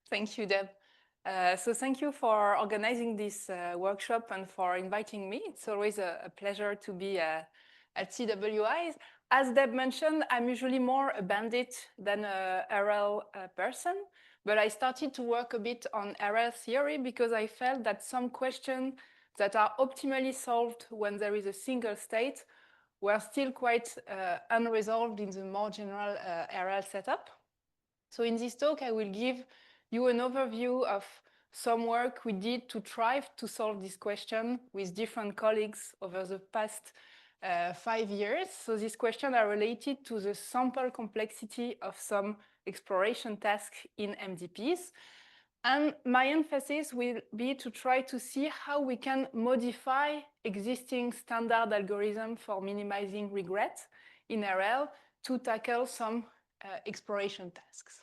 Thank you, Deb. So thank you for organizing this workshop and for inviting me. It's always a pleasure to be at CWI. As Deb mentioned, I'm usually more a bandit than a RL person, but I started to work a bit on RL theory because I felt that some questions that are optimally solved when there is a single state were still quite unresolved in the more general RL setup. So in this talk, I will give you an overview of some work we did to try to solve this question with different colleagues over the past 5 years. So these questions are related to the sample complexity of some exploration tasks in MDPs. And my emphasis will be to try to see how we can modify existing standard algorithms for minimizing regret in RL to tackle some exploration tasks.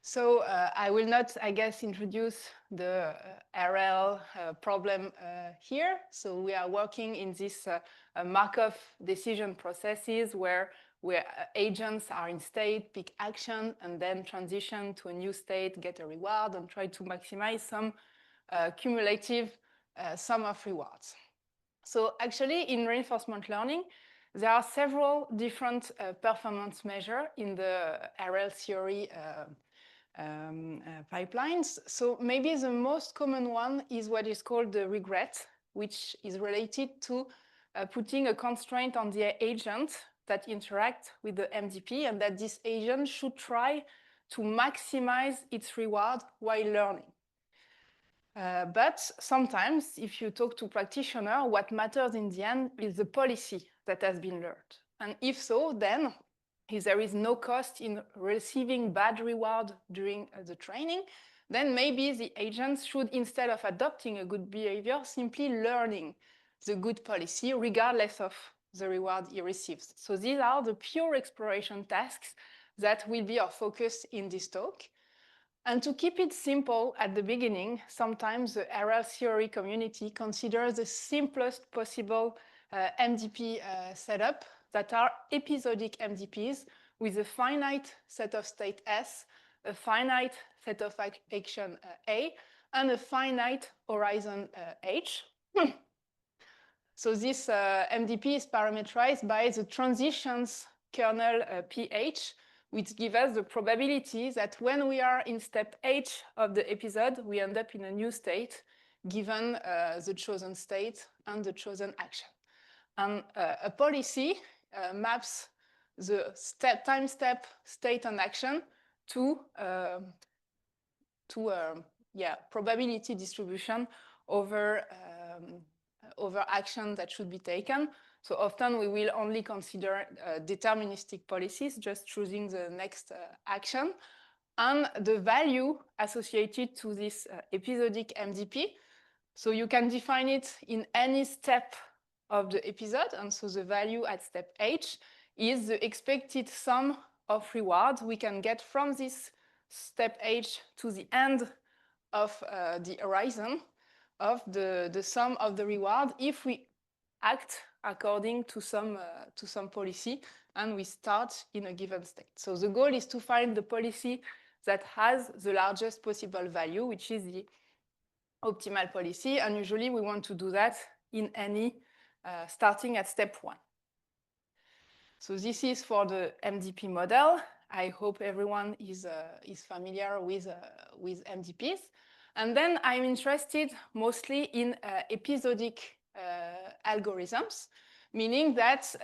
So I will not, I guess, introduce the RL problem here. So we are working in this Markov decision processes where agents are in state, pick action, and then transition to a new state, get a reward, and try to maximize some cumulative sum of rewards. So actually, in reinforcement learning, there are several different performance measures in the RL theory pipelines. So maybe the most common one is what is called the regret, which is related to putting a constraint on the agent that interact with the MDP, and that this agent should try to maximize its reward while learning. But sometimes, if you talk to practitioners, what matters in the end is the policy that has been learned. And if so, then if there is no cost in receiving bad reward during the training, then maybe the agents should, instead of adopting a good behavior, simply learning the good policy regardless of the reward he receives. So these are the pure exploration tasks that will be our focus in this talk. And to keep it simple at the beginning, sometimes the RL theory community considers the simplest possible MDP setup that are episodic MDPs with a finite set of state S, a finite set of action A, and a finite horizon H. So this MDP is parameterized by the transitions kernel pH, which gives us the probability that when we are in step H of the episode, we end up in a new state, given the chosen state and the chosen action. And a policy maps the time step, state, and action to probability distribution over action that should be taken. So often we will only consider deterministic policies, just choosing the next action. And the value associated to this episodic MDP, so you can define it in any step of the episode. And so the value at step H is the expected sum of rewards we can get from this step H to the end of the horizon of the sum of the reward if we act according to some policy and we start in a given state. So the goal is to find the policy that has the largest possible value, which is the optimal policy. And usually we want to do that in any starting at step 1. So this is for the MDP model. I hope everyone is familiar with MDPs. And then I'm interested mostly in episodic algorithms, meaning that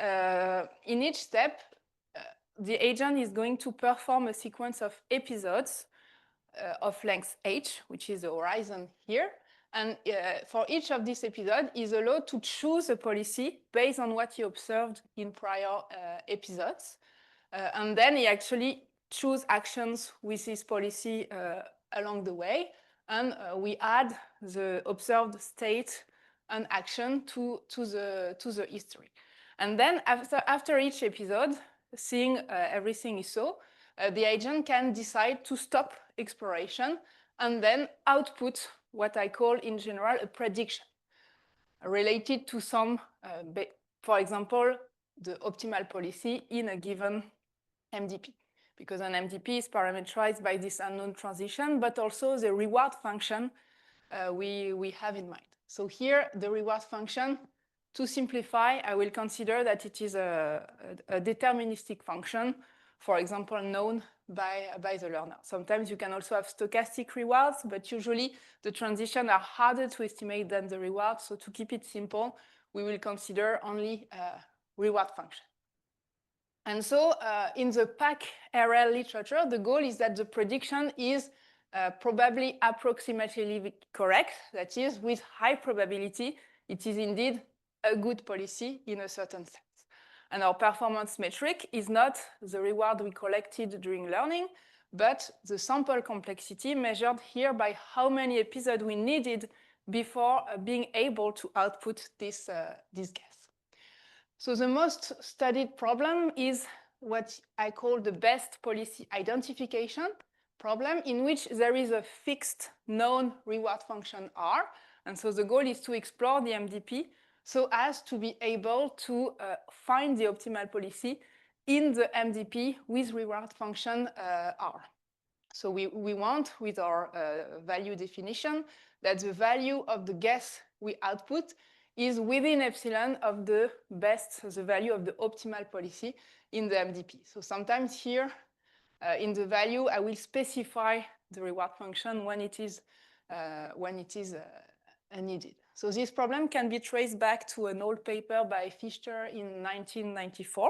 in each step, the agent is going to perform a sequence of episodes of length h, which is the horizon here. And for each of these episodes, is allowed to choose a policy based on what he observed in prior episodes. And then he actually choose actions with his policy along the way. And we add the observed state and action to the history. And then after each episode, seeing everything is so, the agent can decide to stop exploration and then output what I call in general a prediction related to some, for example, the optimal policy in a given MDP. because an MDP is parameterized by this unknown transition, but also the reward function we have in mind. So here, the reward function, to simplify, I will consider that it is a deterministic function, for example, known by the learner. Sometimes you can also have stochastic rewards, but usually the transitions are harder to estimate than the rewards. So to keep it simple, we will consider only a reward function. And so in the PAC RL literature, the goal is that the prediction is probably approximately correct. That is, with high probability, it is indeed a good policy in a certain sense. And our performance metric is not the reward we collected during learning, but the sample complexity measured here by how many episodes we needed before being able to output this guess. So the most studied problem is what I call the best policy identification problem, in which there is a fixed known reward function R. And so the goal is to explore the MDP so as to be able to find the optimal policy in the MDP with reward function R. So we want, with our value definition, that the value of the guess we output is within epsilon of the best, the value of the optimal policy in the MDP. So sometimes here, in the value, I will specify the reward function when it is needed. So this problem can be traced back to an old paper by Fichter in 1994,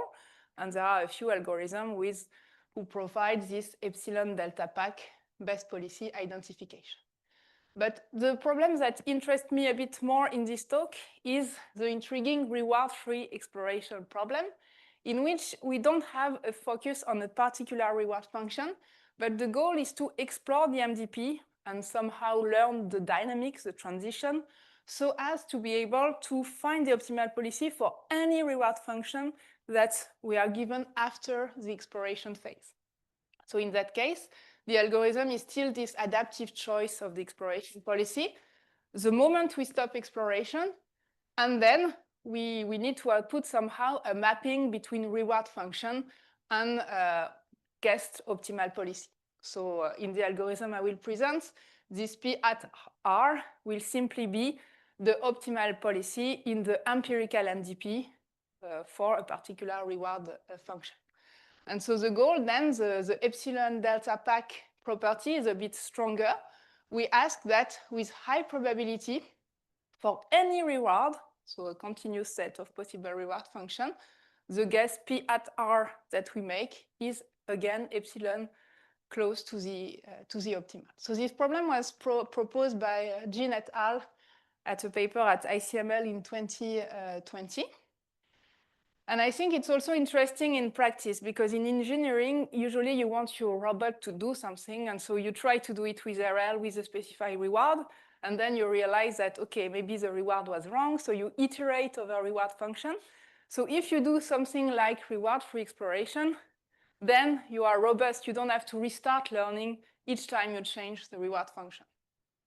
and there are a few algorithms who provide this epsilon delta PAC best policy identification. But the problem that interests me a bit more in this talk is the intriguing reward-free exploration problem, in which we don't have a focus on a particular reward function, but the goal is to explore the MDP and somehow learn the dynamics, the transition, so as to be able to find the optimal policy for any reward function that we are given after the exploration phase. So in that case, the algorithm is still this adaptive choice of the exploration policy. The moment we stop exploration, and then we need to output somehow a mapping between reward function and guessed optimal policy. So in the algorithm I will present, this P at R will simply be the optimal policy in the empirical MDP for a particular reward function. And so the goal then, the epsilon delta PAC property is a bit stronger. We ask that with high probability for any reward, so a continuous set of possible reward function, the guess P at R that we make is again epsilon close to the optimal. So this problem was proposed by Jean et al. At a paper at ICML in 2020. And I think it's also interesting in practice, because in engineering, usually you want your robot to do something, and so you try to do it with RL with a specified reward, and then you realize that, okay, maybe the reward was wrong, so you iterate over reward function. So if you do something like reward-free exploration, then you are robust. You don't have to restart learning each time you change the reward function.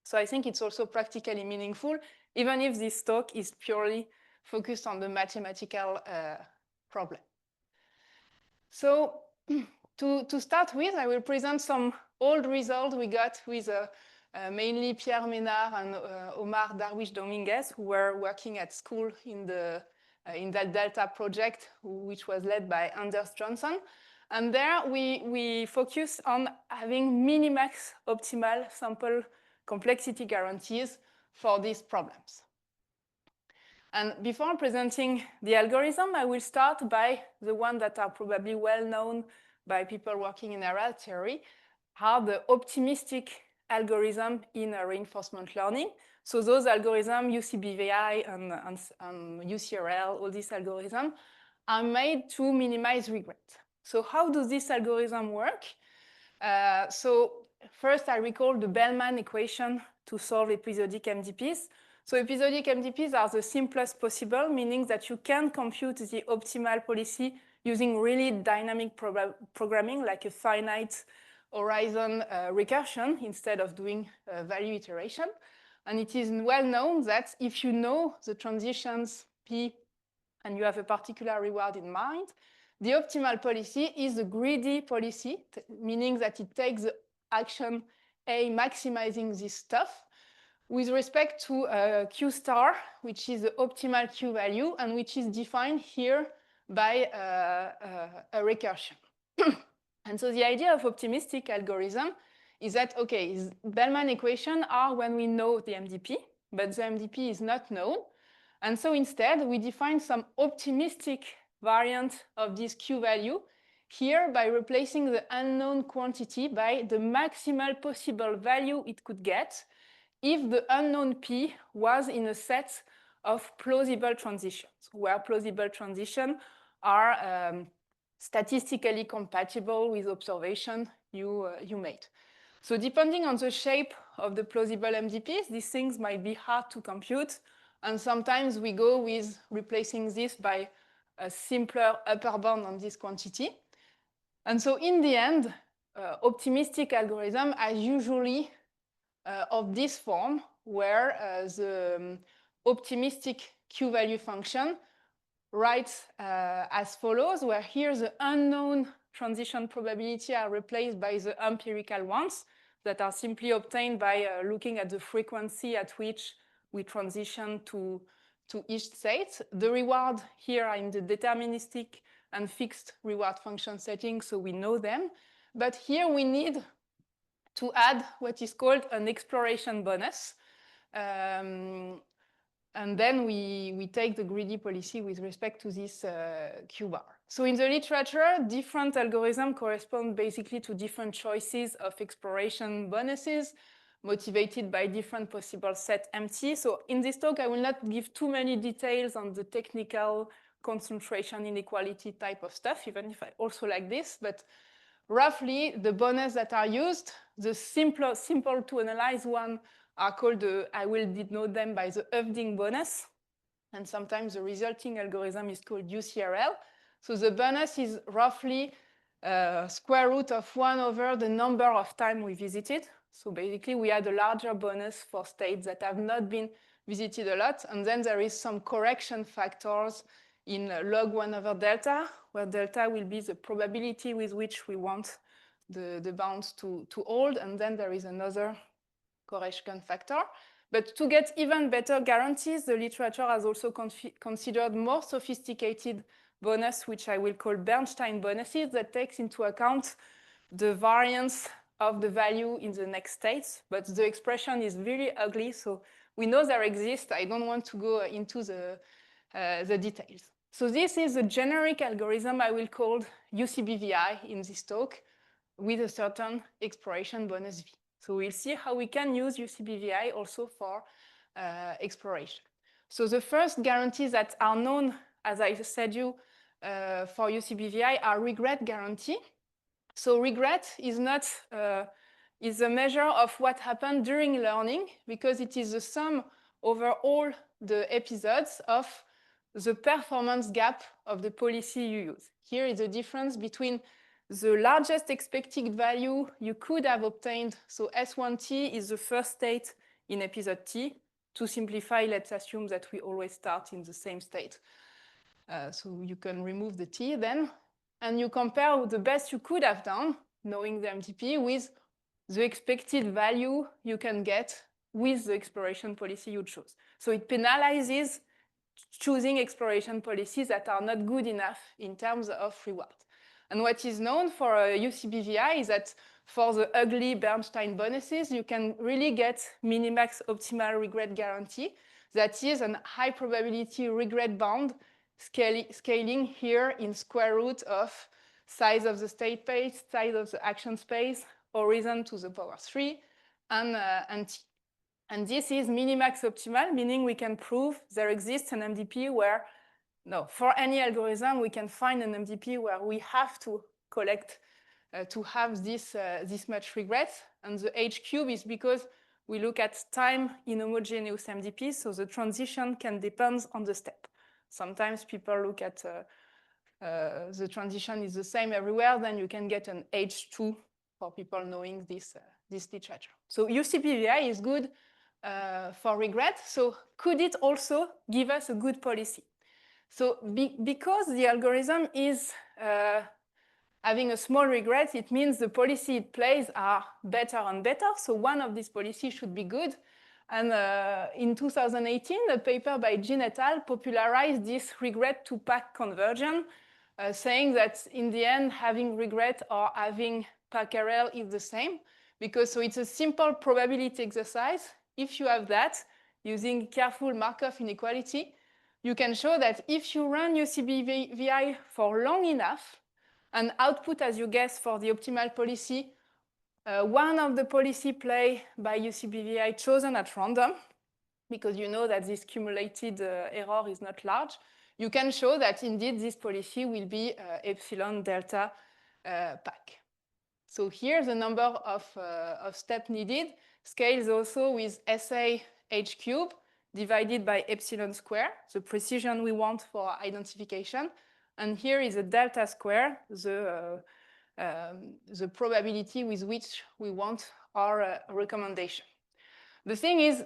So I think it's also practically meaningful, even if this talk is purely focused on the mathematical problem. So to start with, I will present some old results we got with mainly Pierre Ménard and Omar Darwish Dominguez, who were working at school in that Delta project, which was led by Anders Johnson. And there we focus on having minimax optimal sample complexity guarantees for these problems. And before presenting the algorithm, I will start by the ones that are probably well known by people working in RL theory, are the optimistic algorithm in reinforcement learning. So those algorithms, UCBVI and UCRL, all these algorithms, are made to minimize regret. So how does this algorithm work? So first, I recall the Bellman equation to solve episodic MDPs. So episodic MDPs are the simplest possible, meaning that you can compute the optimal policy using really dynamic programming, like a finite horizon recursion, instead of doing value iteration. And it is well known that if you know the transitions P and you have a particular reward in mind, The optimal policy is a greedy policy, meaning that it takes the action A, maximizing this stuff, with respect to Q star, which is the optimal Q value, and which is defined here by a recursion. And so the idea of optimistic algorithm is that, okay, Bellman equations are when we know the MDP, but the MDP is not known. And so instead, we define some optimistic variant of this Q value here by replacing the unknown quantity by the maximal possible value it could get if the unknown P was in a set of plausible transitions, where plausible transitions are statistically compatible with observation you made. So depending on the shape of the plausible MDPs, these things might be hard to compute, and sometimes we go with replacing this by a simpler upper bound on this quantity. And so in the end, optimistic algorithm are usually of this form, where the optimistic Q-value function writes as follows, where here the unknown transition probability are replaced by the empirical ones that are simply obtained by looking at the frequency at which we transition to each state. The reward here are in the deterministic and fixed reward function setting, so we know them. But here we need to add what is called an exploration bonus. And then we take the greedy policy with respect to this Q bar. So in the literature, different algorithms correspond basically to different choices of exploration bonuses motivated by different possible set MT. So in this talk, I will not give too many details on the technical concentration inequality type of stuff, even if I also like this. But roughly, the bonus that are used, the simple to analyze one are called, I will denote them by the Hoeffding bonus. And sometimes the resulting algorithm is called UCRL. So the bonus is roughly square root of 1 over the number of times we visited. So basically, we had a larger bonus for states that have not been visited a lot. And then there is some correction factors in log 1 over delta, where delta will be the probability with which we want the bounds to hold. And then there is another correction factor. But to get even better guarantees, the literature has also considered more sophisticated bonus, which I will call Bernstein bonuses, that takes into account the variance of the value in the next states. But the expression is really ugly, so we know there exists. I don't want to go into the details. So this is a generic algorithm I will call UCBVI in this talk with a certain exploration bonus V. So we'll see how we can use UCBVI also for exploration. So the first guarantees that are known, as I said you, for UCBVI are regret guarantee. So regret is not is a measure of what happened during learning, because it is the sum over all the episodes of the performance gap of the policy you use. Here is the difference between the largest expected value you could have obtained. So S1T is the first state in episode T. To simplify, let's assume that we always start in the same state. So you can remove the T then, and you compare the best you could have done, knowing the MTP, with the expected value you can get with the exploration policy you chose. So it penalizes choosing exploration policies that are not good enough in terms of reward. And what is known for UCBVI is that for the ugly Bernstein bonuses, you can really get minimax optimal regret guarantee. That is a high probability regret bound scaling here in square root of size of the state space, size of the action space, horizon to the power 3, and T. And this is minimax optimal, meaning we can prove there exists an MDP where, no, for any algorithm, we can find an MDP where we have to collect to have this much regret. And the H cube is because we look at time in homogeneous MDPs, so the transition can depend on the step. Sometimes people look at the transition is the same everywhere, then you can get an H2 for people knowing this literature. So UCBVI is good for regret. So could it also give us a good policy? So because the algorithm is having a small regret, it means the policy it plays are better and better. So one of these policies should be good. And in 2018, a paper by Jean et al. Popularized this regret to PAC conversion, saying that in the end, having regret or having PAC RL is the same. Because so it's a simple probability exercise. If you have that, using careful Markov inequality, you can show that if you run UCBVI for long enough, and output, as you guess, for the optimal policy, one of the policy play by UCBVI chosen at random, because you know that this cumulated error is not large, you can show that indeed this policy will be epsilon delta PAC. So here the number of steps needed scales also with SA h cube divided by epsilon square, the precision we want for identification. And here is a delta square, the probability with which we want our recommendation. The thing is,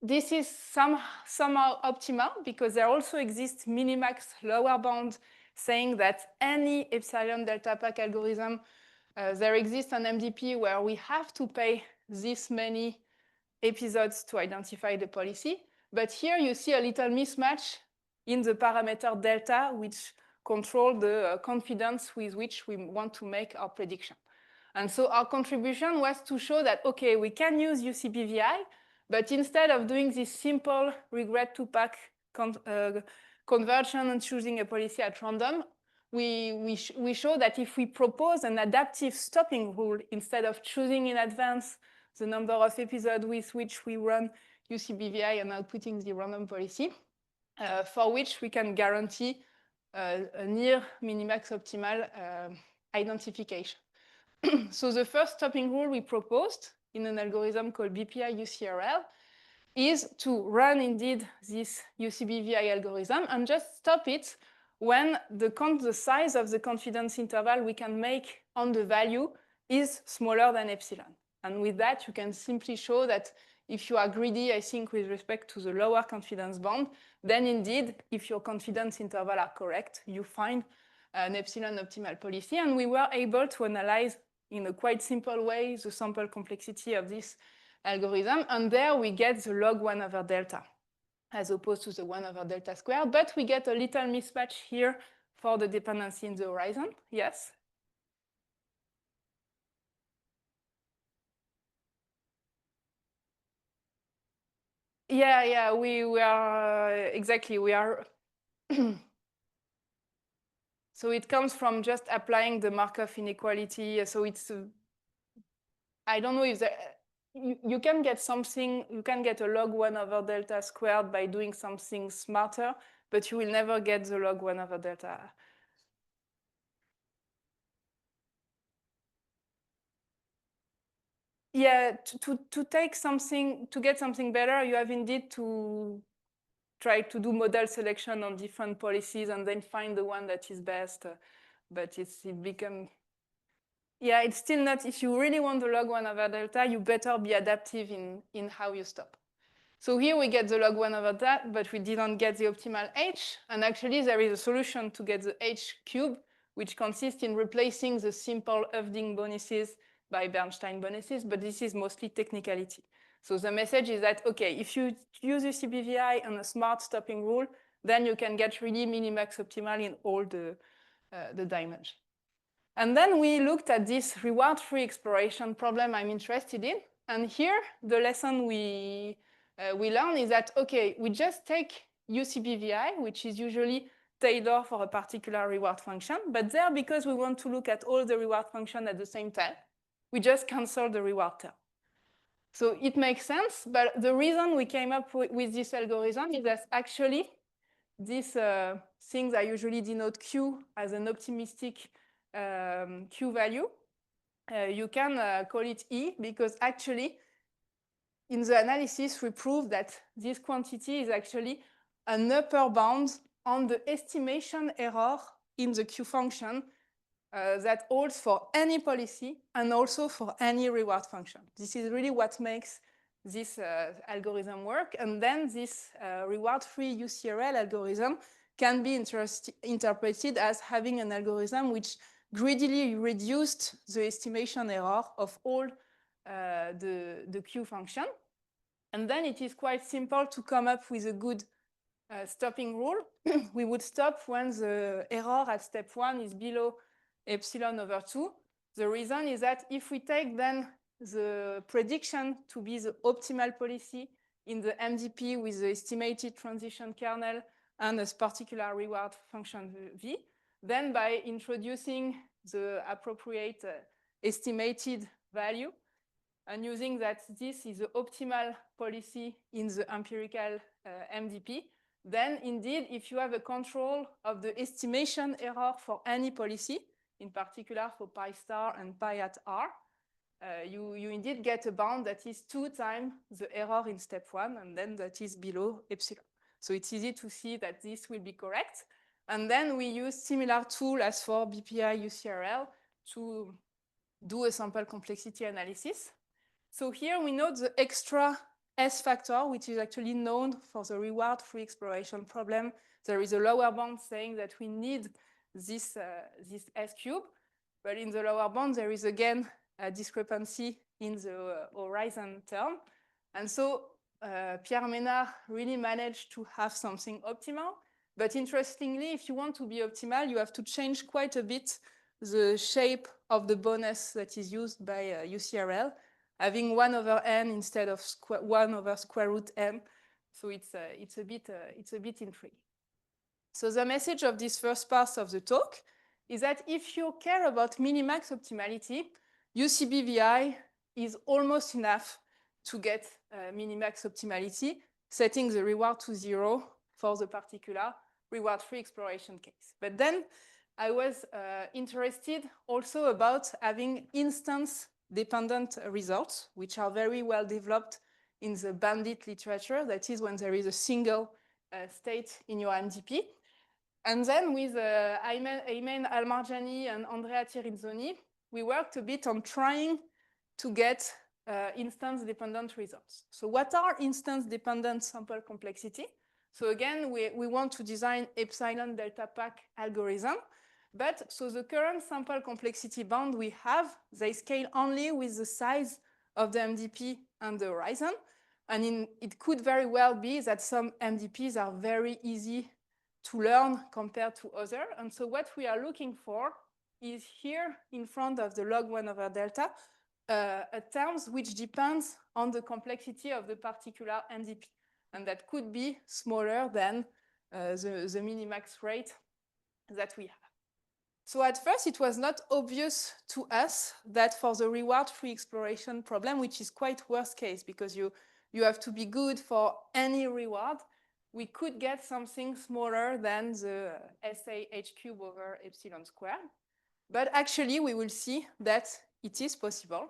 this is somehow optimal because there also exists minimax lower bound saying that any epsilon delta PAC algorithm, there exists an MDP where we have to pay this many episodes to identify the policy. But here you see a little mismatch in the parameter delta, which control the confidence with which we want to make our prediction. And so our contribution was to show that, okay, we can use UCBVI, but instead of doing this simple regret to PAC conversion and choosing a policy at random, we show that if we propose an adaptive stopping rule instead of choosing in advance the number of episodes with which we run UCBVI and outputting the random policy, for which we can guarantee a near minimax optimal identification. So the first stopping rule we proposed in an algorithm called BPI UCRL is to run indeed this UCBVI algorithm and just stop it when the size of the confidence interval we can make on the value is smaller than epsilon. And with that, you can simply show that if you are greedy, I think, with respect to the lower confidence bound, then indeed, if your confidence interval are correct, you find an epsilon optimal policy. And we were able to analyze in a quite simple way the sample complexity of this algorithm. And there we get the log 1 over delta, as opposed to the 1 over delta squared. But we get a little mismatch here for the dependency in the horizon. Yes? Yeah, we are, exactly, we are. So it comes from just applying the Markov inequality. So it's, I don't know if there, you can get something, you can get a log 1 over delta squared by doing something smarter, but you will never get the log 1 over delta. Yeah, to take something, to get something better, you have indeed to try to do model selection on different policies and then find the one that is best. But it becomes, yeah, it's still not, if you really want the log 1 over delta, you better be adaptive in how you stop. So here we get the log 1 over that, but we didn't get the optimal h. And actually, there is a solution to get the h cube, which consists in replacing the simple Hoeffding bonuses by Bernstein bonuses, but this is mostly technicality. So the message is that, okay, if you use UCBVI and a smart stopping rule, then you can get really minimax optimal in all the dimensions. And then we looked at this reward-free exploration problem I'm interested in. And here, the lesson we learn is that, okay, we just take UCBVI, which is usually tailored for a particular reward function. But there, because we want to look at all the reward functions at the same time, we just cancel the reward term. So it makes sense. But the reason we came up with this algorithm is that actually these things I usually denote Q as an optimistic Q value. You can call it E because actually in the analysis we prove that this quantity is actually an upper bound on the estimation error in the Q function that holds for any policy and also for any reward function. This is really what makes this algorithm work. And then this reward-free UCRL algorithm can be interpreted as having an algorithm which greedily reduced the estimation error of all the Q function. And then it is quite simple to come up with a good stopping rule. We would stop when the error at step 1 is below epsilon over 2. The reason is that if we take then the prediction to be the optimal policy in the MDP with the estimated transition kernel and a particular reward function V, then by introducing the appropriate estimated value and using that this is the optimal policy in the empirical MDP, then indeed, if you have a control of the estimation error for any policy, in particular for pi star and pi at r, you indeed get a bound that is 2 times the error in step 1, and then that is below epsilon. So it's easy to see that this will be correct. And then we use similar tool as for BPI UCRL to do a sample complexity analysis. So here we note the extra S factor, which is actually known for the reward-free exploration problem. There is a lower bound saying that we need this S cube, but in the lower bound, there is again a discrepancy in the horizon term. And so Pierre Ménard really managed to have something optimal. But interestingly, if you want to be optimal, you have to change quite a bit the shape of the bonus that is used by UCRL, having 1 over n instead of 1 over square root n. So it's a bit intriguing. So the message of this first part of the talk is that if you care about minimax optimality, UCBVI is almost enough to get minimax optimality, setting the reward to 0 for the particular reward-free exploration case. But then I was interested also about having instance-dependent results, which are very well developed in the bandit literature. That is when there is a single state in your MDP. And then with Ayman Almarjani and Andrea Tirizzoni, we worked a bit on trying to get instance-dependent results. So what are instance-dependent sample complexity? So again, we want to design epsilon delta PAC algorithm. But so the current sample complexity bound we have, they scale only with the size of the MDP and the horizon. And it could very well be that some MDPs are very easy to learn compared to others. And so what we are looking for is here in front of the log 1 over delta, a terms which depends on the complexity of the particular MDP. And that could be smaller than the minimax rate that we have. So at first, it was not obvious to us that for the reward-free exploration problem, which is quite worst case because you have to be good for any reward, we could get something smaller than the SA h cube over epsilon squared. But actually, we will see that it is possible.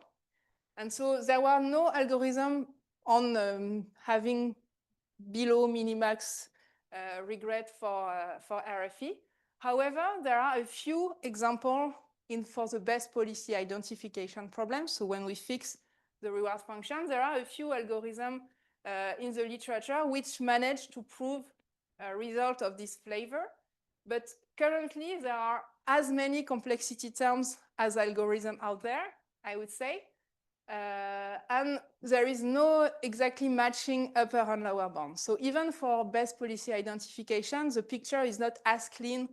And so there were no algorithm on having below minimax regret for RFE. However, there are a few examples for the best policy identification problem. So when we fix the reward function, there are a few algorithms in the literature which manage to prove a result of this flavor. But currently, there are as many complexity terms as algorithms out there, I would say. And there is no exactly matching upper and lower bound. So even for best policy identification, the picture is not as clean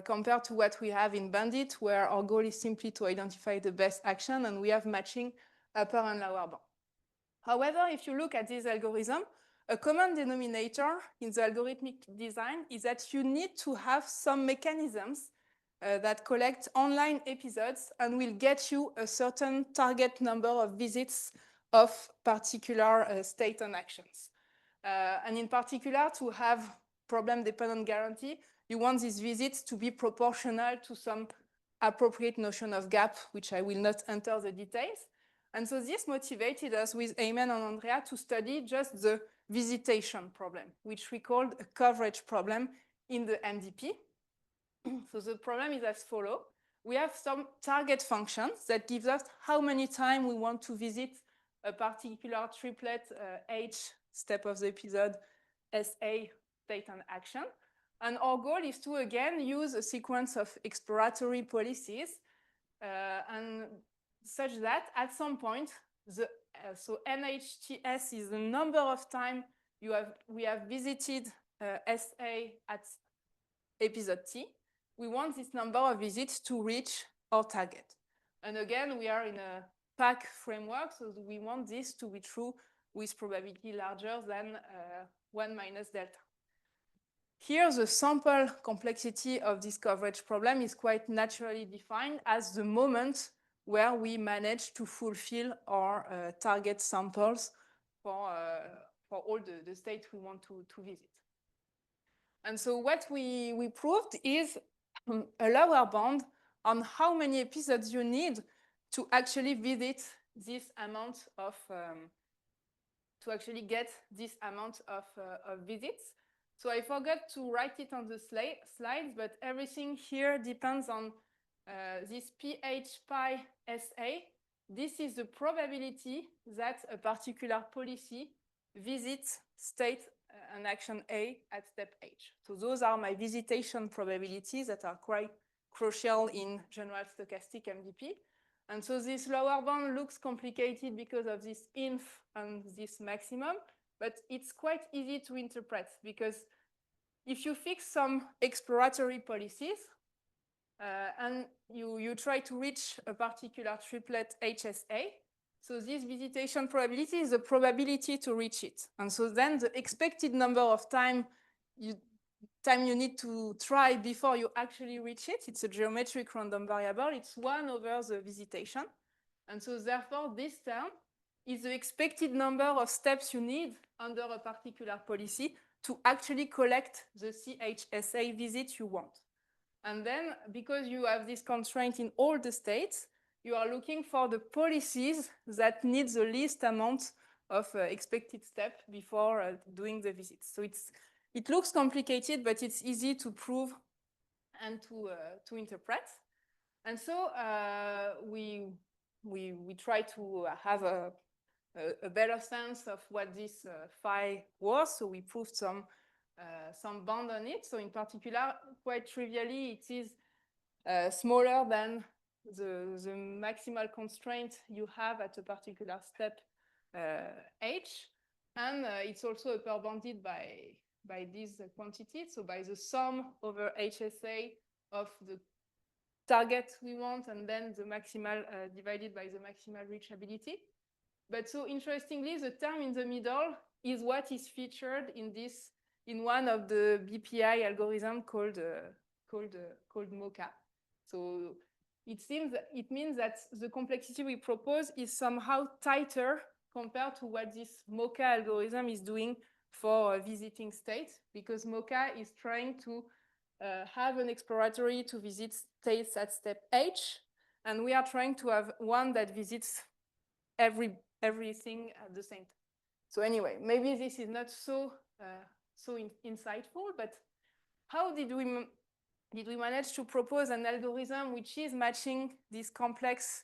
compared to what we have in Bandit, where our goal is simply to identify the best action, and we have matching upper and lower bound. However, if you look at this algorithm, a common denominator in the algorithmic design is that you need to have some mechanisms that collect online episodes and will get you a certain target number of visits of particular state and actions. And in particular, to have problem-dependent guarantee, you want these visits to be proportional to some appropriate notion of gap, which I will not enter the details. And so this motivated us with Ayman and Andrea to study just the visitation problem, which we called a coverage problem in the MDP. So the problem is as follows. We have some target functions that gives us how many times we want to visit a particular triplet H step of the episode SA state and action. And our goal is to, again, use a sequence of exploratory policies and such that at some point, so NHTS is the number of times we have visited SA at episode T. We want this number of visits to reach our target. And again, we are in a PAC framework, so we want this to be true with probability larger than 1 minus delta. Here, the sample complexity of this coverage problem is quite naturally defined as the moment where we manage to fulfill our target samples for all the states we want to visit. And so what we proved is a lower bound on how many episodes you need to actually visit this amount of, to actually get this amount of visits. So I forgot to write it on the slides, but everything here depends on this PH-pi SA. This is the probability that a particular policy visits state and action A at step H. So those are my visitation probabilities that are quite crucial in general stochastic MDP. And so this lower bound looks complicated because of this inf and this maximum, but it's quite easy to interpret because if you fix some exploratory policies and you try to reach a particular triplet HSA, so this visitation probability is the probability to reach it. And so then the expected number of time you need to try before you actually reach it, it's a geometric random variable, it's 1 over the visitation. And so therefore this term is the expected number of steps you need under a particular policy to actually collect the CHSA visit you want. And then because you have this constraint in all the states, you are looking for the policies that need the least amount of expected step before doing the visit. So it looks complicated, but it's easy to prove and to interpret. And so we try to have a better sense of what this phi was. So we proved some bound on it. So in particular, quite trivially, it is smaller than the maximal constraint you have at a particular step H. And it's also upper bounded by this quantity, so by the sum over HSA of the target we want and then the maximal divided by the maximal reachability. But so interestingly, the term in the middle is what is featured in one of the BPI algorithm called MoCA. So it means that the complexity we propose is somehow tighter compared to what this MoCA algorithm is doing for visiting states, because MoCA is trying to have an exploratory to visit states at step H, and we are trying to have one that visits everything at the same time. So anyway, maybe this is not so insightful, but how did we manage to propose an algorithm which is matching this complex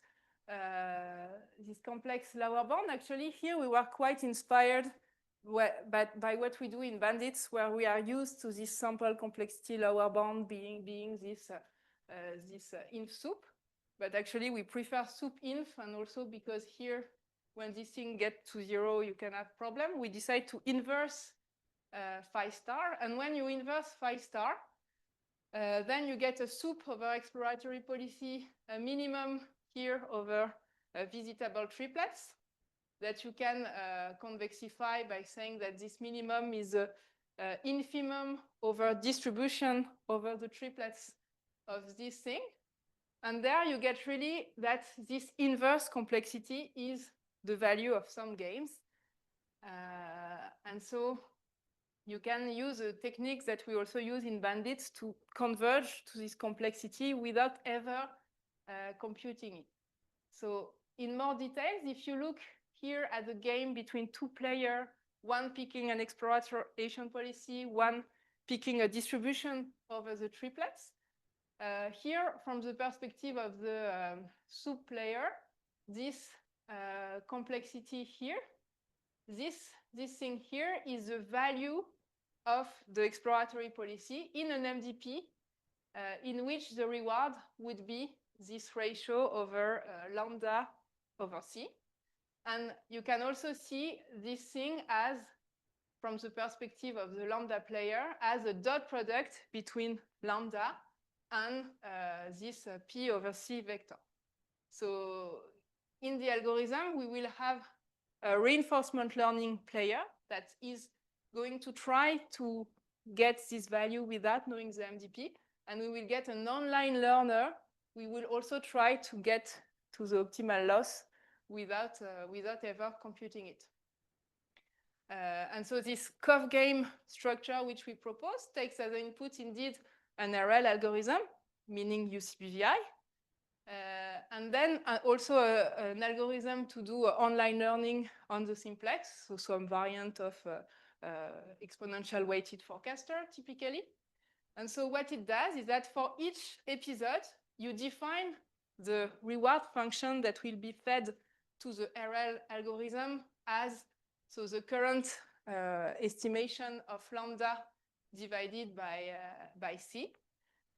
lower bound? Actually, here we were quite inspired by what we do in bandits, where we are used to this sample complexity lower bound being this inf soup. But actually, we prefer soup inf, and also because here, when this thing gets to 0, you can have problem. We decide to inverse phi star, and when you inverse phi star, then you get a soup over exploratory policy, a minimum here over visitable triplets that you can convexify by saying that this minimum is infimum over distribution over the triplets of this thing. And there you get really that this inverse complexity is the value of some games. And so you can use a technique that we also use in bandits to converge to this complexity without ever computing it. So in more details, if you look here at the game between two players, one picking an exploration policy, one picking a distribution over the triplets, here, from the perspective of the soup player, this complexity here, this thing here is the value of the exploratory policy in an MDP in which the reward would be this ratio over lambda over C. And you can also see this thing as, from the perspective of the lambda player, as a dot product between lambda and this P over C vector. So in the algorithm, we will have a reinforcement learning player that is going to try to get this value without knowing the MDP. And we will get an online learner. We will also try to get to the optimal loss without ever computing it. And so this COF game structure which we propose takes as input indeed an RL algorithm, meaning UCBVI, and then also an algorithm to do online learning on the simplex, so some variant of exponential weighted forecaster typically. And so what it does is that for each episode, you define the reward function that will be fed to the RL algorithm as, so the current estimation of lambda divided by C.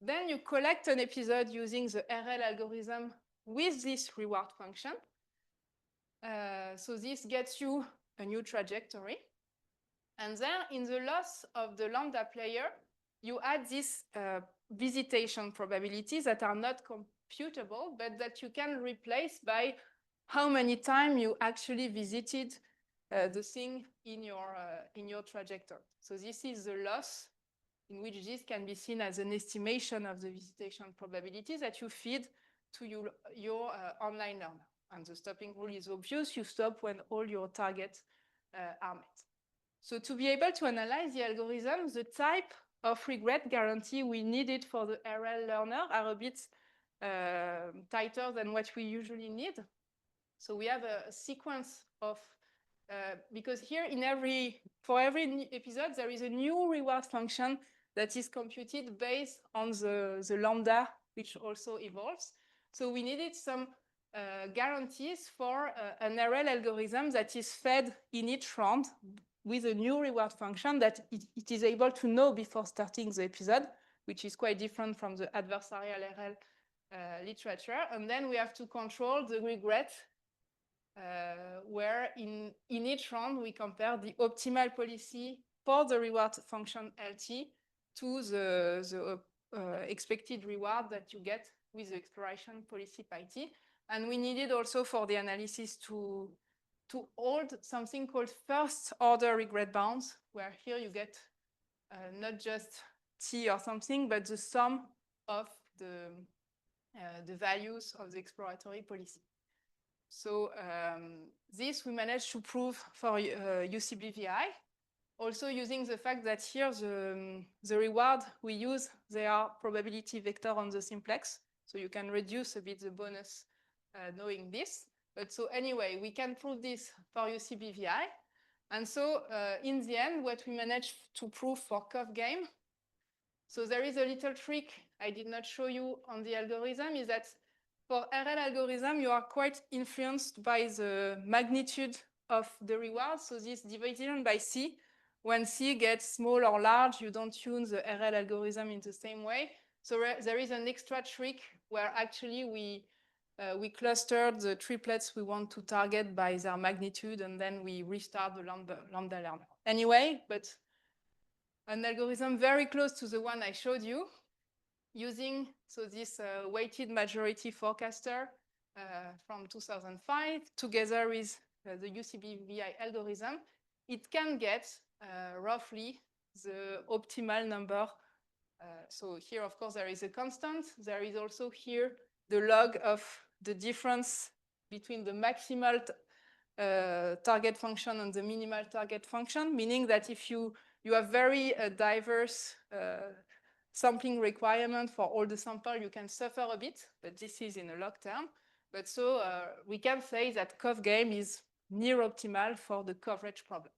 Then you collect an episode using the RL algorithm with this reward function. So this gets you a new trajectory. And then in the loss of the lambda player, you add these visitation probabilities that are not computable, but that you can replace by how many times you actually visited the thing in your trajectory. So this is the loss, in which this can be seen as an estimation of the visitation probabilities that you feed to your online learner. And the stopping rule is obvious. You stop when all your targets are met. So to be able to analyze the algorithm, the type of regret guarantee we needed for the RL learner are a bit tighter than what we usually need. So we have a sequence of, because here for every episode, there is a new reward function that is computed based on the lambda, which also evolves. So we needed some guarantees for an RL algorithm that is fed in each round with a new reward function that it is able to know before starting the episode, which is quite different from the adversarial RL literature. And then we have to control the regret, where in each round we compare the optimal policy for the reward function LT to the expected reward that you get with the exploration policy PAC. And we needed also for the analysis to hold something called first order regret bounds, where here you get not just T or something, but the sum of the values of the exploratory policy. So this we managed to prove for UCBVI, also using the fact that here the reward we use, they are probability vector on the simplex. So you can reduce a bit the bonus knowing this. But so anyway, we can prove this for UCBVI. And so in the end, what we managed to prove for COF game, so there is a little trick I did not show you on the algorithm, is that for RL algorithm, you are quite influenced by the magnitude of the reward. So this division by C, when C gets small or large, you don't tune the RL algorithm in the same way. So there is an extra trick where actually we clustered the triplets we want to target by their magnitude, and then we restart the lambda learner. Anyway, but an algorithm very close to the one I showed you, using this weighted majority forecaster from 2005, together with the UCBVI algorithm, it can get roughly the optimal number. So here, of course, there is a constant. There is also here the log of the difference between the maximal target function and the minimal target function, meaning that if you have very diverse sampling requirement for all the sample, you can suffer a bit, but this is in a log term. But so we can say that COF game is near optimal for the coverage problem.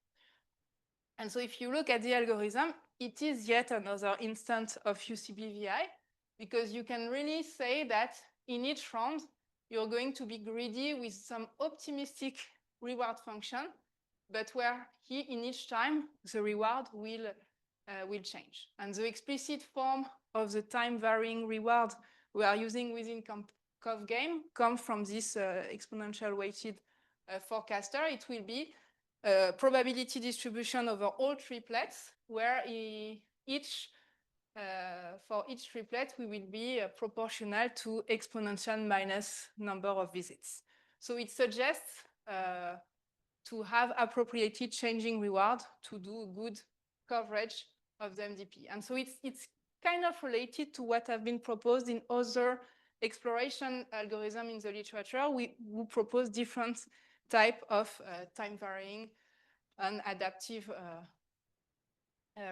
And so if you look at the algorithm, it is yet another instance of UCBVI, because you can really say that in each round, you're going to be greedy with some optimistic reward function, but where here in each time, the reward will will change. And the explicit form of the time-varying reward we are using within COV-GAME comes from this exponential weighted forecaster. It will be a probability distribution over all triplets, where for each triplet, we will be proportional to exponential minus number of visits. So it suggests to have appropriated changing reward to do good coverage of the MDP. And so it's kind of related to what have been proposed in other exploration algorithms in the literature. who propose different type of time-varying and adaptive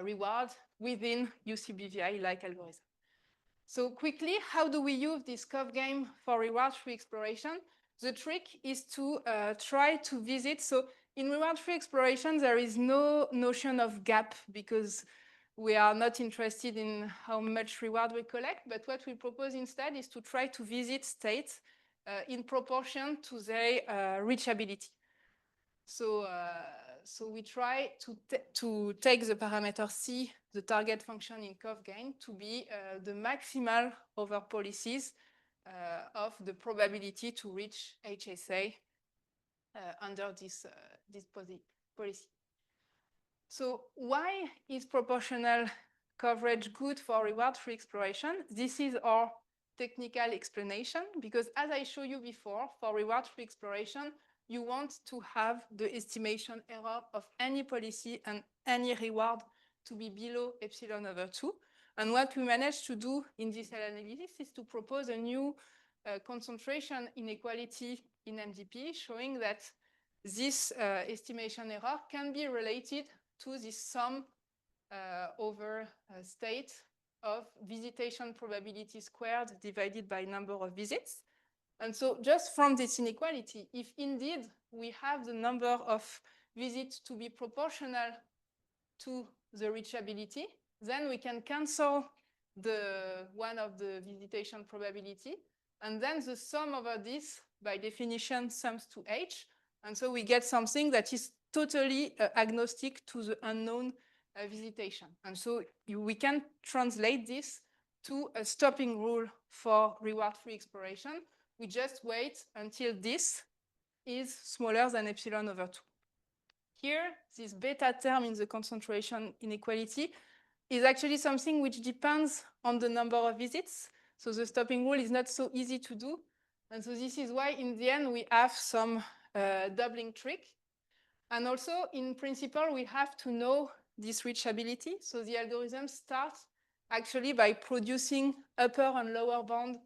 reward within UCBVI-like algorithm. So quickly, how do we use this COV-GAME for reward-free exploration? The trick is to try to visit. So in reward-free exploration, there is no notion of gap because we are not interested in how much reward we collect. But what we propose instead is to try to visit states in proportion to their reachability. So we try to take the parameter C, the target function in COV-GAME, to be the maximal over policies of the probability to reach HSA under this policy. So why is proportional coverage good for reward-free exploration? This is our technical explanation, because as I showed you before, for reward-free exploration, you want to have the estimation error of any policy and any reward to be below epsilon over 2. And what we managed to do in this analysis is to propose a new concentration inequality in MDP, showing that this estimation error can be related to this sum over state of visitation probability squared divided by number of visits. And so just from this inequality, if indeed we have the number of visits to be proportional to the reachability, then we can cancel the one of the visitation probability. And then the sum over this, by definition, sums to H. And so we get something that is totally agnostic to the unknown visitation. And so we can translate this to a stopping rule for reward-free exploration. We just wait until this is smaller than epsilon over 2. Here, this beta term in the concentration inequality is actually something which depends on the number of visits. So the stopping rule is not so easy to do. And so this is why in the end we have some doubling trick. And also in principle, we have to know this reachability. So the algorithm starts actually by producing upper and lower bound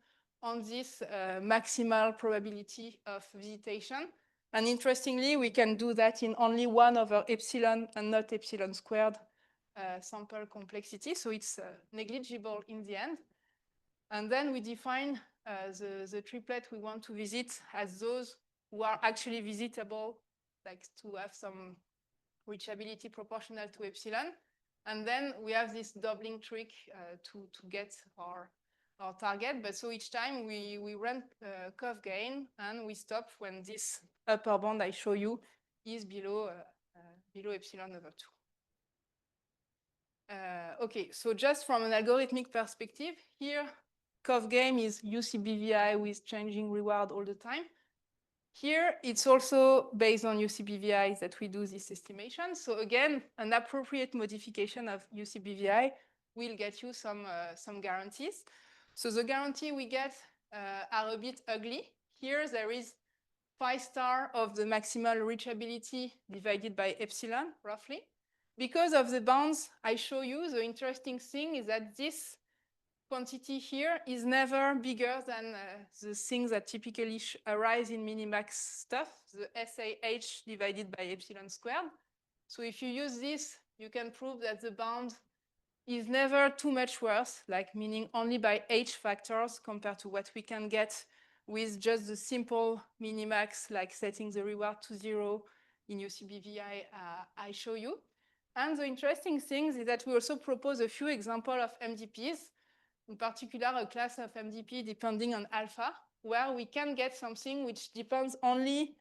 on this maximal probability of visitation. And interestingly, we can do that in only 1 over epsilon and not epsilon squared sample complexity. So it's negligible in the end. And then we define the triplet we want to visit as those who are actually visitable, like to have some reachability proportional to epsilon. And then we have this doubling trick to get our target. But so each time we run COV-GAME and we stop when this upper bound I show you is below epsilon over 2. Okay, so just from an algorithmic perspective, here COV-GAME is UCBVI with changing reward all the time. Here, it's also based on UCBVI that we do this estimation. So again, an appropriate modification of UCBVI will get you some guarantees. So the guarantee we get are a bit ugly. Here, there is pi star of the maximal reachability divided by epsilon, roughly. Because of the bounds I show you, the interesting thing is that this quantity here is never bigger than the things that typically arise in minimax stuff, the SAH divided by epsilon squared. So if you use this, you can prove that the bound is never too much worse, like meaning only by H factors compared to what we can get with just the simple minimax, like setting the reward to 0 in UCBVI I show you. And the interesting thing is that we also propose a few examples of MDPs, in particular a class of MDP depending on alpha, where we can get something which depends only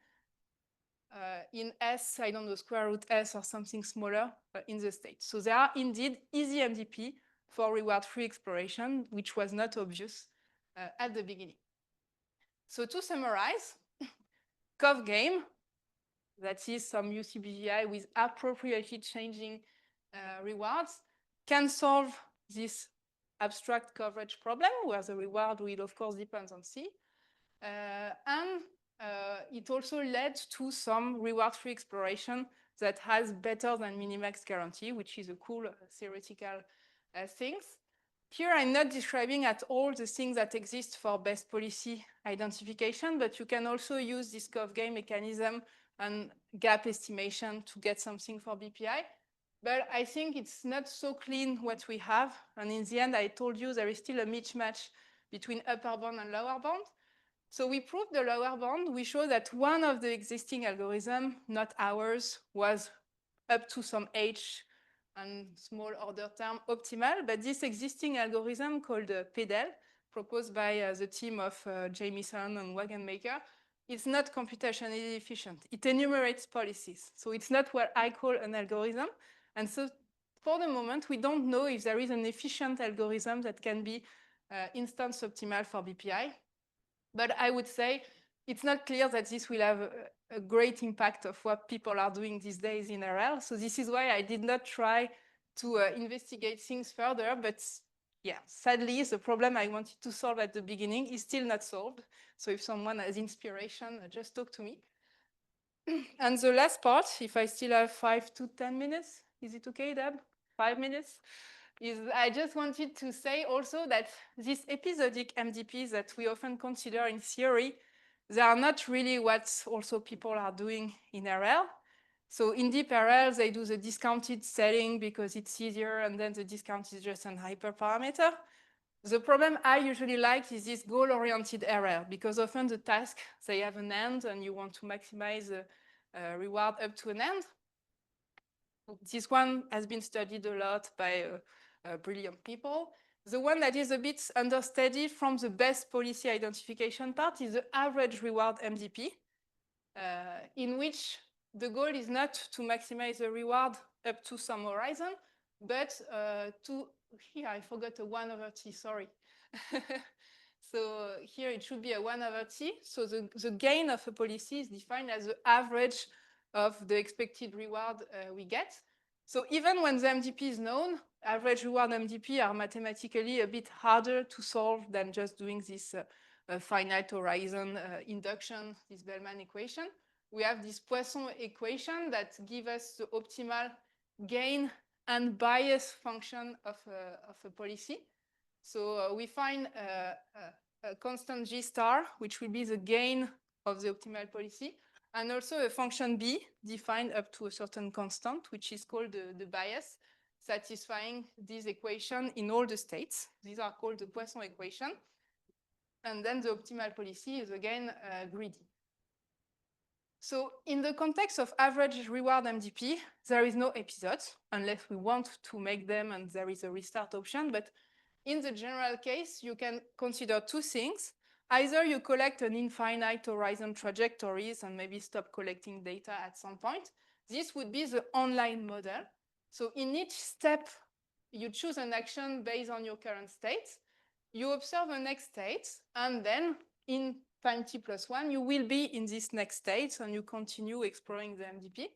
in S, I don't know, square root S or something smaller in the state. So there are indeed easy MDP for reward-free exploration, which was not obvious at the beginning. So to summarize, COV game, that is some UCBVI with appropriately changing rewards, can solve this abstract coverage problem, where the reward will, of course, depend on C. And it also led to some reward-free exploration that has better than minimax guarantee, which is a cool theoretical things. Here, I'm not describing at all the things that exist for best policy identification, but you can also use this COV game mechanism and gap estimation to get something for BPI. But I think it's not so clean what we have. And in the end, I told you there is still a mismatch between upper bound and lower bound. So we proved the lower bound. We show that one of the existing algorithms, not ours, was up to some h and small order term optimal. But this existing algorithm called PEDEL, proposed by the team of Jamieson and Wagenmaker, is not computationally efficient. It enumerates policies. So it's not what I call an algorithm. And so for the moment, we don't know if there is an efficient algorithm that can be instance optimal for BPI. But I would say it's not clear that this will have a great impact of what people are doing these days in RL. So this is why I did not try to investigate things further. But yeah, sadly, the problem I wanted to solve at the beginning is still not solved. So if someone has inspiration, just talk to me. And the last part, if I still have 5 to 10 minutes, is it okay, Deb? 5 minutes? Is I just wanted to say also that these episodic MDPs that we often consider in theory, they are not really what also people are doing in RL. So in deep RL, they do the discounted setting because it's easier, and then the discount is just an hyperparameter. The problem I usually like is this goal-oriented RL, because often the task, they have an end, and you want to maximize the reward up to an end. This one has been studied a lot by brilliant people. The one that is a bit understudied from the best policy identification part is the average reward MDP, in which the goal is not to maximize the reward up to some horizon, but here I forgot a 1/t, sorry. So here it should be a 1/t. So the gain of a policy is defined as the average of the expected reward we get. So even when the MDP is known, average reward MDP are mathematically a bit harder to solve than just doing this finite horizon induction, this Bellman equation. We have this Poisson equation that gives us the optimal gain and bias function of a policy. So we find a constant G star, which will be the gain of the optimal policy, and also a function B defined up to a certain constant, which is called the bias, satisfying this equation in all the states. These are called the Poisson equation. And then the optimal policy is again greedy. So in the context of average reward MDP, there is no episodes, unless we want to make them and there is a restart option. But in the general case, you can consider two things. Either you collect an infinite horizon trajectories and maybe stop collecting data at some point. This would be the online model. So in each step, you choose an action based on your current state. You observe the next state, and then in time t+1, you will be in this next state, and you continue exploring the MDP.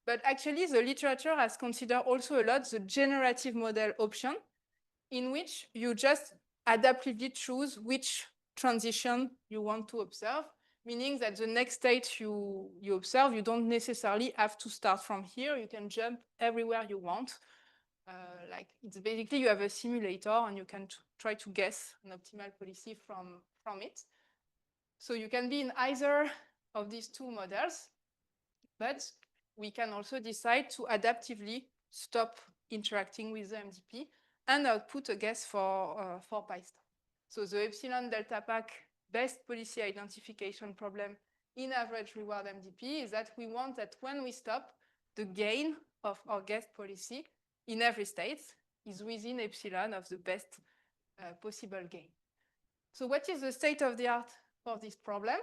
But actually, the literature has considered also a lot the generative model option, in which you just adaptively choose which transition you want to observe, meaning that the next state you observe, you don't necessarily have to start from here. You can jump everywhere you want. Like it's basically you have a simulator and you can try to guess an optimal policy from it. So you can be in either of these two models, but we can also decide to adaptively stop interacting with the MDP and output a guess for pi star. So the epsilon delta PAC best policy identification problem in average reward MDP is that we want that when we stop, the gain of our guess policy in every state is within epsilon of the best possible gain. So what is the state of the art for this problem?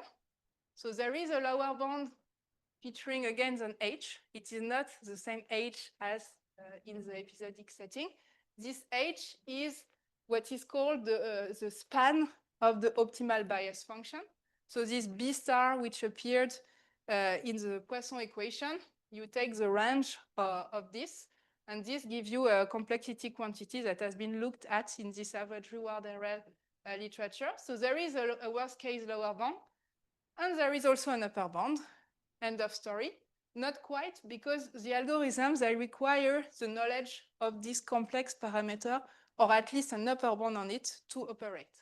So there is a lower bound featuring again an H. It is not the same H as in the episodic setting. This H is what is called the span of the optimal bias function. So this B star, which appeared in the Poisson equation, you take the range of this, and this gives you a complexity quantity that has been looked at in this average reward RL literature. So there is a worst case lower bound, and there is also an upper bound. End of story. Not quite, because the algorithms, they require the knowledge of this complex parameter, or at least an upper bound on it, to operate.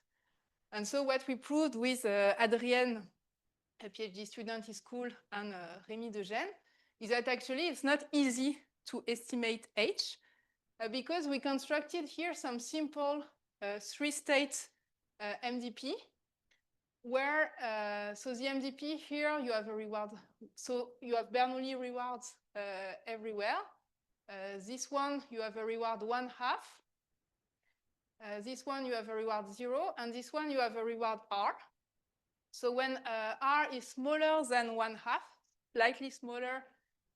And so what we proved with Adrienne, a PhD student in school, and Rémi Degène, is that actually it's not easy to estimate H, because we constructed here some simple three-state MDP, where, so the MDP here, you have a reward. So you have Bernoulli rewards everywhere. This one, you have a reward 1/2. This one, you have a reward 0. And this one, you have a reward R. So when R is smaller than 1/2, slightly smaller,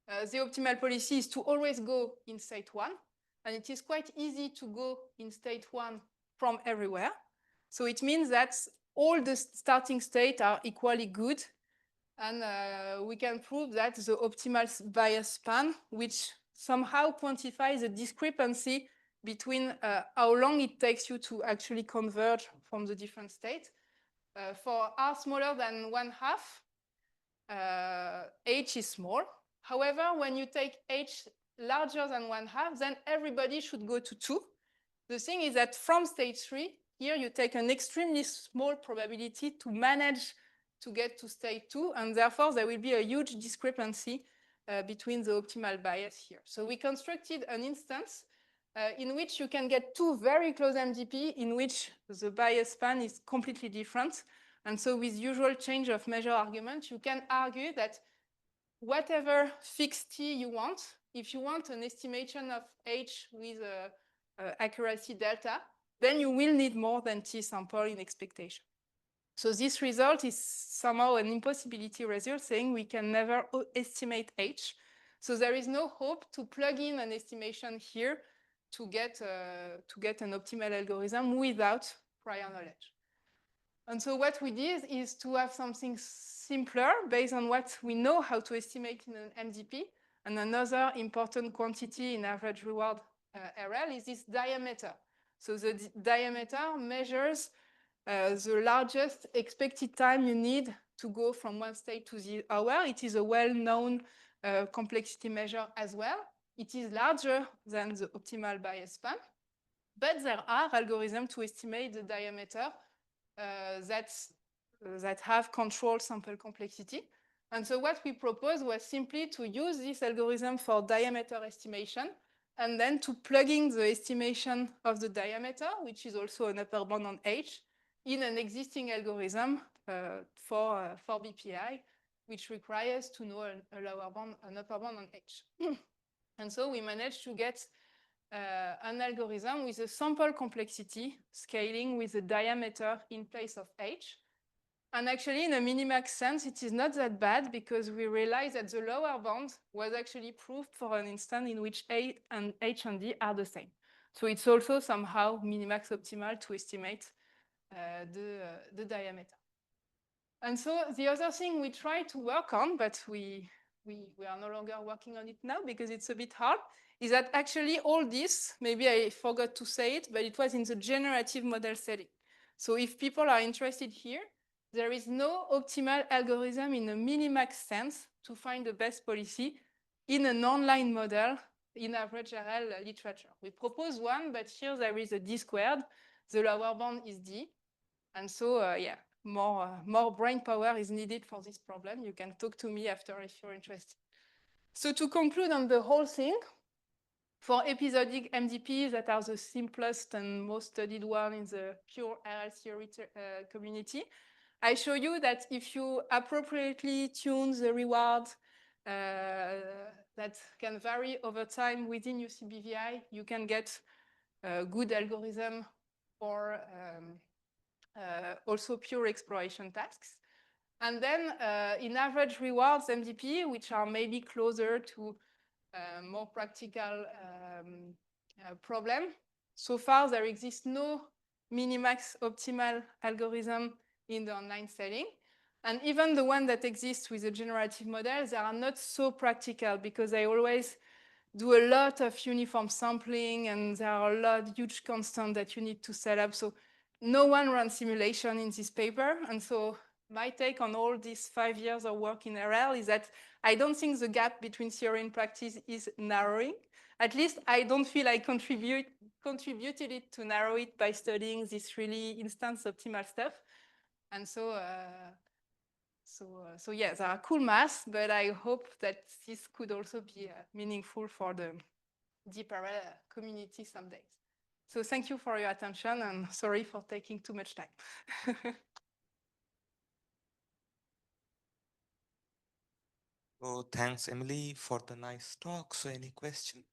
the optimal policy is to always go in state 1. And it is quite easy to go in state 1 from everywhere. So it means that all the starting states are equally good. And we can prove that the optimal bias span, which somehow quantifies the discrepancy between how long it takes you to actually converge from the different states. For R smaller than 1/2, H is small. However, when you take H larger than 1/2, then everybody should go to 2. The thing is that from stage 3, here you take an extremely small probability to manage to get to state 2, and therefore there will be a huge discrepancy between the optimal bias here. So we constructed an instance in which you can get two very close MDP in which the bias span is completely different. And so with usual change of measure argument, you can argue that whatever fixed T you want, if you want an estimation of H with accuracy delta, then you will need more than T sample in expectation. So this result is somehow an impossibility result, saying we can never estimate H. So there is no hope to plug in an estimation here to get an optimal algorithm without prior knowledge. And so what we did is to have something simpler based on what we know how to estimate in an MDP. And another important quantity in average reward RL is this diameter. So the diameter measures the largest expected time you need to go from one state to the other. It is a well-known complexity measure as well. It is larger than the optimal bias span, but there are algorithms to estimate the diameter that have controlled sample complexity. And so what we proposed was simply to use this algorithm for diameter estimation, and then to plug in the estimation of the diameter, which is also an upper bound on H, in an existing algorithm for BPI, which requires to know a lower bound, an upper bound on H. And so we managed to get an algorithm with a sample complexity scaling with the diameter in place of H. And actually, in a minimax sense, it is not that bad, because we realized that the lower bound was actually proved for an instance in which A and H and D are the same. So it's also somehow minimax optimal to estimate the diameter. And so the other thing we try to work on, but we are no longer working on it now because it's a bit hard, is that actually all this, maybe I forgot to say it, but it was in the generative model setting. So if people are interested here, there is no optimal algorithm in a minimax sense to find the best policy in an online model in average RL literature. We propose one, but here there is a D squared. The lower bound is D. And so, yeah, more brain power is needed for this problem. You can talk to me after if you're interested. So to conclude on the whole thing, for episodic MDPs that are the simplest and most studied one in the pure RL theory community, I show you that if you appropriately tune the reward that can vary over time within UCBVI, you can get a good algorithm for also pure exploration tasks. And then in average rewards MDP, which are maybe closer to more practical problem. So far, there exists no minimax optimal algorithm in the online selling. And even the one that exists with the generative models, they are not so practical because they always do a lot of uniform sampling and there are a lot huge constants that you need to set up. So no one runs simulation in this paper. And so my take on all these 5 years of work in RL is that I don't think the gap between theory and practice is narrowing. At least I don't feel I contributed it to narrow it by studying this really instance optimal stuff. And so, so yeah, there are cool maths, but I hope that this could also be meaningful for the deep RL community some days. So thank you for your attention and sorry for taking too much time. So thanks, Emily, for the nice talk. So any question?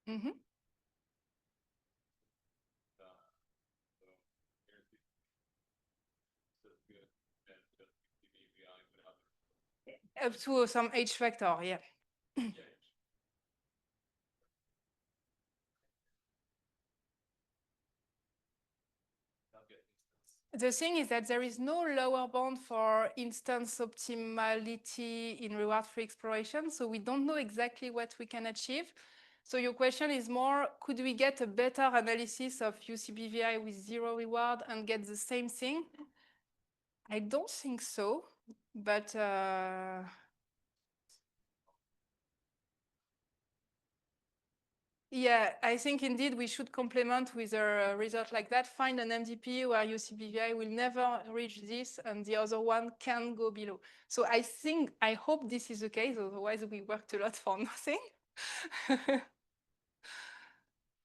Mm-hmm. Up to some H factor, yeah. The thing is that there is no lower bound for instance optimality in reward-free exploration, so we don't know exactly what we can achieve. So your question is more, could we get a better analysis of UCBVI with zero reward and get the same thing? I don't think so, but yeah, I think indeed we should complement with a result like that, find an MDP where UCBVI will never reach this and the other one can go below. So I hope this is the case, otherwise we worked a lot for nothing.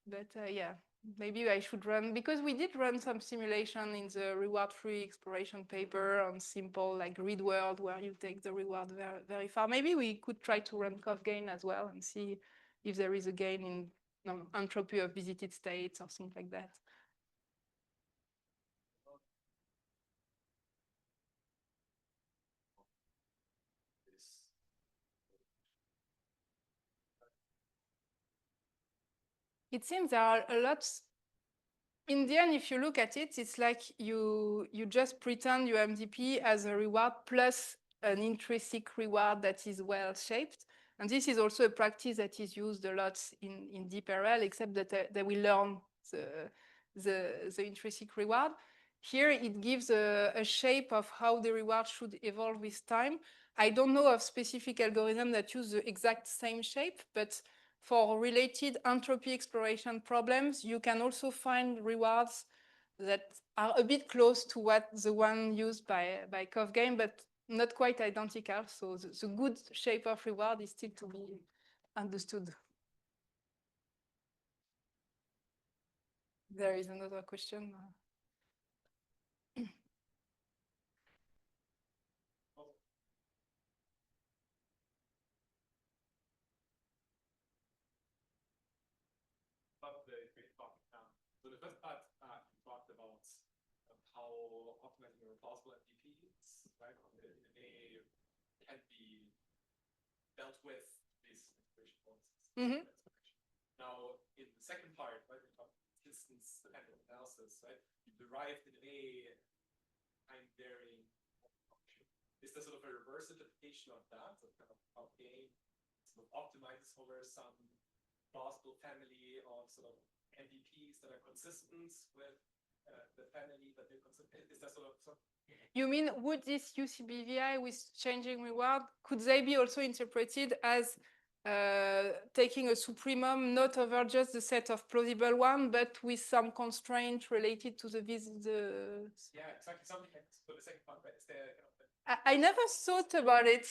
But yeah, maybe I should run, because we did run some simulation in the reward-free exploration paper on simple like read word where you take the reward very, very far. Maybe we could try to run cough gain as well and see if there is a gain in entropy of visited states or something like that. It seems there are a lot. In the end, if you look at it, it's like you just pretend your MDP as a reward plus an intrinsic reward that is well shaped. And this is also a practice that is used a lot in deep RL, except that they will learn the intrinsic reward. Here, it gives a shape of how the reward should evolve with time. I don't know of specific algorithm that use the exact same shape, but for related entropy exploration problems, you can also find rewards that are a bit close to what the one used by Kaufmann, but not quite identical. So the good shape of reward is still to be understood. There is another question. So the first part, you talked about how optimizing your plausible MDPs, right, on the DNA can be dealt with these integration policies. Mm-hmm. Now, in the second part, right, we talked instance-dependent analysis, right? You derive the DNA time varying function. Is there sort of a reverse interpretation of that, of kind of how gain sort of optimizes over some plausible family of sort of MDPs that are consistent with the family, but they're consistent? Is that sort of You mean, would this UCBVI with changing reward, could they be also interpreted as taking a supremum not over just the set of plausible one, but with some constraint related to the yeah, exactly, something like for the second part, right? Is there I never thought about it.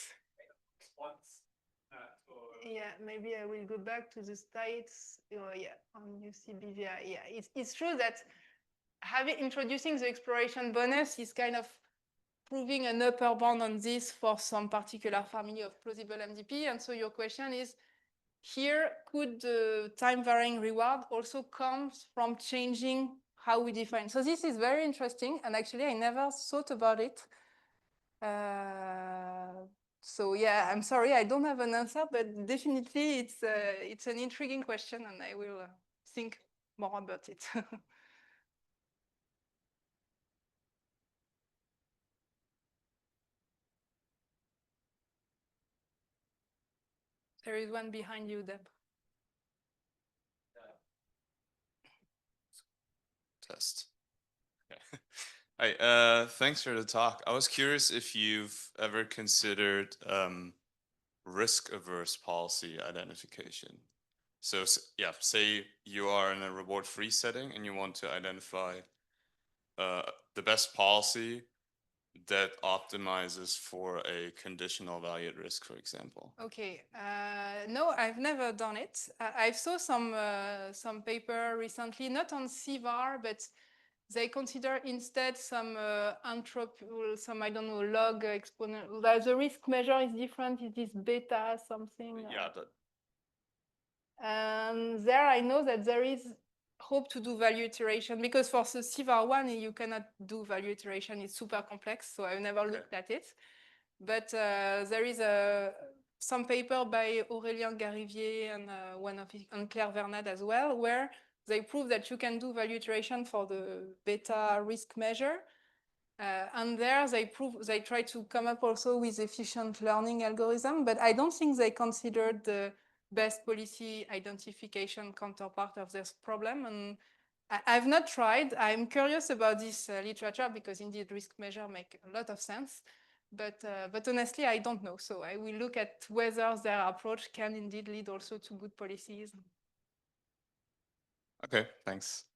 Response yeah, maybe I will go back to the states. Yeah, on UCBVI. Yeah, it's true that introducing the exploration bonus is kind of proving an upper bound on this for some particular family of plausible MDP. And so your question is, here, could the time varying reward also come from changing how we define? So this is very interesting. And actually, I never thought about it. So yeah, I'm sorry, I don't have an answer, but definitely it's an intriguing question, and I will think more about it. There is one behind you, Deb. Test. Hi, thanks for the talk. I was curious if you've ever considered risk-averse policy identification. So yeah, say you are in a reward-free setting and you want to identify the best policy that optimizes for a conditional value at risk, for example. Okay, no, I've never done it. I saw some paper recently, not on CVAR, but they consider instead some some, I don't know, log exponent. The risk measure is different. It is beta something. Yeah, And there I know that there is hope to do value iteration, because for the CVAR1 you cannot do value iteration. It's super complex, so I've never looked at it. But there is some paper by Aurélien Garivier and and Claire Vernade as well, where they prove that you can do value iteration for the beta risk measure. And there they try to come up also with efficient learning algorithm, but I don't think they considered the best policy identification counterpart of this problem. And I've not tried. I'm curious about this literature, because indeed risk measure make a lot of sense. But honestly, I don't know. So I will look at whether their approach can indeed lead also to good policies. Okay, thanks.